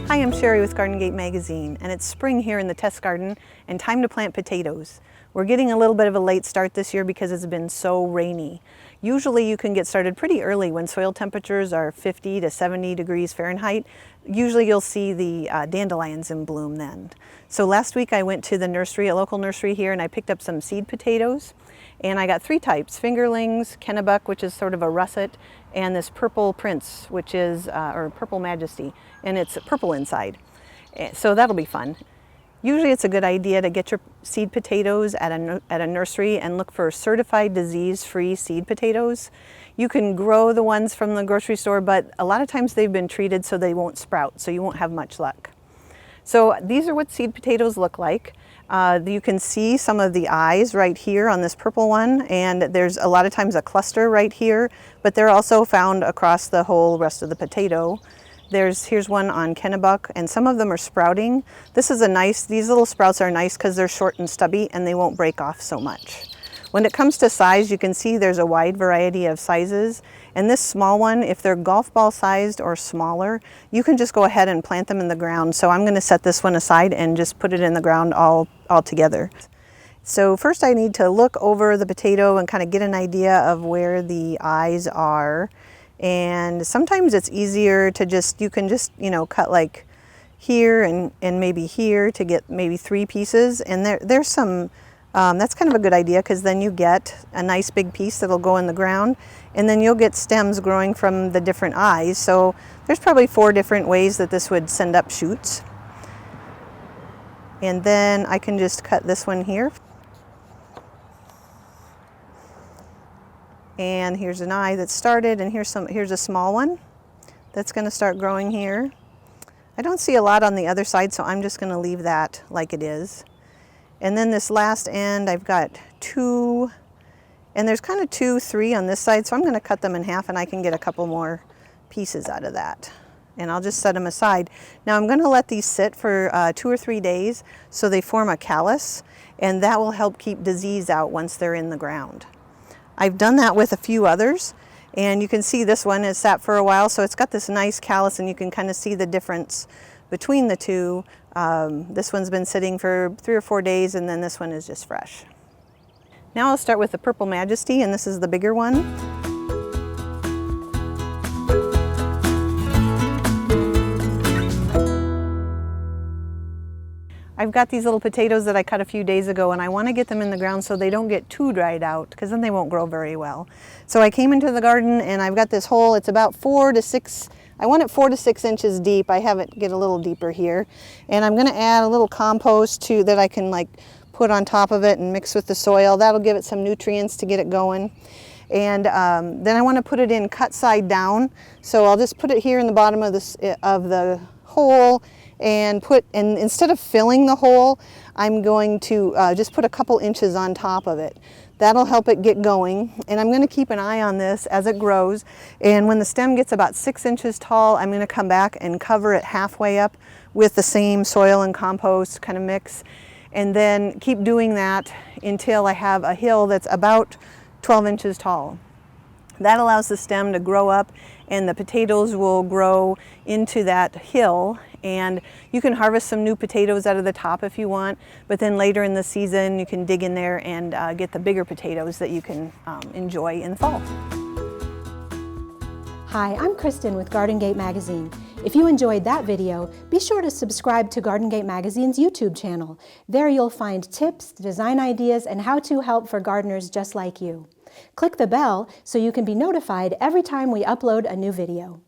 Hi, I'm Sherry with Garden Gate Magazine, and it's spring here in the test garden and time to plant potatoes. We're getting a little bit of a late start this year because it's been so rainy. Usually you can get started pretty early when soil temperatures are 50 to 70 degrees Fahrenheit. Usually you'll see the dandelions in bloom then. So last week I went to the nursery, a local nursery here, and I picked up some seed potatoes. And I got three types: fingerlings, kennebuck, which is sort of a russet, and this purple prince, which is, or purple majesty, and it's purple inside. So that'll be fun. Usually it's a good idea to get your seed potatoes at a nursery and look for certified disease-free seed potatoes. You can grow the ones from the grocery store, but a lot of times they've been treated so they won't sprout, so you won't have much luck. So these are what seed potatoes look like. You can see some of the eyes right here on this purple one, and there's a lot of times a cluster right here, but they're also found across the whole rest of the potato. Here's one on kennebuck, and some of them are sprouting. These little sprouts are nice because they're short and stubby and they won't break off so much. When it comes to size, you can see there's a wide variety of sizes. And this small one, if they're golf ball sized or smaller, you can just go ahead and plant them in the ground. So I'm going to set this one aside and just put it in the ground all together. So first I need to look over the potato and kind of get an idea of where the eyes are. And sometimes it's easier to you can just cut like here and maybe here to get maybe 3 pieces. And there's some, that's kind of a good idea, because then you get a nice big piece that'll go in the ground, and then you'll get stems growing from the different eyes. So there's probably 4 different ways that this would send up shoots. And then I can just cut this one here. And here's an eye that started, and here's a small one that's going to start growing here. I don't see a lot on the other side, so I'm just going to leave that like it is. And then this last end, I've got 2, and there's kind of 2, 3 on this side, so I'm going to cut them in half and I can get a couple more pieces out of that. And I'll just set them aside. Now I'm going to let these sit for 2 or 3 days so they form a callus, and that will help keep disease out once they're in the ground. I've done that with a few others, and you can see this one has sat for a while, so it's got this nice callus, and you can kind of see the difference between the two. This one's been sitting for 3 or 4 days, and then this one is just fresh. Now I'll start with the Purple Majesty, and this is the bigger one. I've got these little potatoes that I cut a few days ago, and I want to get them in the ground so they don't get too dried out, because then they won't grow very well. So I came into the garden and I've got this hole. It's about 4 to 6, I want it 4 to 6 inches deep. I have it get a little deeper here. And I'm going to add a little compost that I can put on top of it and mix with the soil. That'll give it some nutrients to get it going. And then I want to put it in cut side down. So I'll just put it here in the bottom of the hole, and instead of filling the hole, I'm going to just put a couple inches on top of it. That'll help it get going, and I'm going to keep an eye on this as it grows. And when the stem gets about 6 inches tall, I'm going to come back and cover it halfway up with the same soil and compost kind of mix, and then keep doing that until I have a hill that's about 12 inches tall. That allows the stem to grow up, and the potatoes will grow into that hill. And you can harvest some new potatoes out of the top if you want, but then later in the season you can dig in there and get the bigger potatoes that you can enjoy in the fall. Hi, I'm Kristen with Garden Gate Magazine. If you enjoyed that video, be sure to subscribe to Garden Gate Magazine's YouTube channel. There you'll find tips, design ideas, and how-to help for gardeners just like you. Click the bell so you can be notified every time we upload a new video.